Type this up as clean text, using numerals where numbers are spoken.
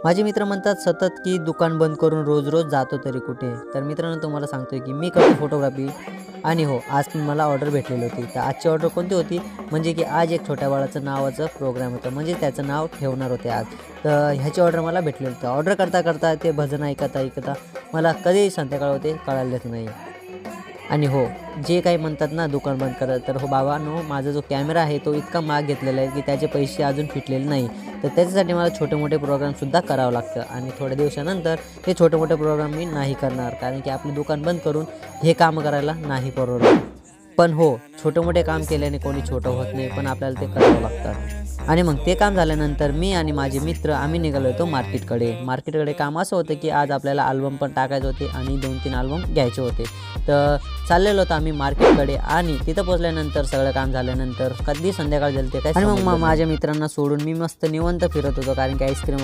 माझे मित्र म्हणतात सतत की दुकान बंद करून रोज रोज जातो तरी कुठे. तर मित्रांनो तुम्हाला सांगतोय की मी करतो फोटोग्राफी आणि हो आज पण मला ऑर्डर भेटलेली होती. तर आजची ऑर्डर कोणती होती म्हणजे की आज एक छोट्या बाळाचं नावाचं प्रोग्राम होतं, म्हणजे त्याचं नाव ठेवणार होते आज. तर ह्याची ऑर्डर मला भेटलेली होती. ऑर्डर करता करता ते भजन ऐकता ऐकता मला कधी संध्याकाळ होते कळालेच नाही. आणि हो, जे काही म्हणतात ना दुकान बंद करा, तर हो बाबांनो माझा जो कॅमेरा आहे तो इतका महाग घेतलेला आहे की त्याचे पैसे अजून फिटलेले नाही. तर त्याच्यासाठी मला छोटे-मोठे प्रोग्रामसुद्धा करावं लागतं आणि थोड्या दिवसानंतर हे छोटे-मोठे प्रोग्राम मी नाही करणार, कारण की आपले दुकान बंद करून हे कामं करायला नाही परवडत. पण हो, छोटे-मोठे काम केल्याने कोणी छोटं होत नाही, पण आपल्याला ते करावं लागतात. आणि मग ते काम झाल्यानंतर मी आणि माझे मित्र आम्ही निघालो होतो मार्केटकडे. मार्केटकडे काम असं होतं की आज आपल्याला अल्बम पण टाकायचे होते आणि 2-3 अल्बम घ्यायचे होते. तर चाललेलो होतो आम्ही मार्केटकडे आणि तिथं पोहोचल्यानंतर सगळं काम झाल्यानंतर कधी संध्याकाळ झाली ते काय आणि मग माझ्या मित्रांना सोडून मी मस्त निवांत फिरत होतो, कारण की आईस्क्रीम वगैरे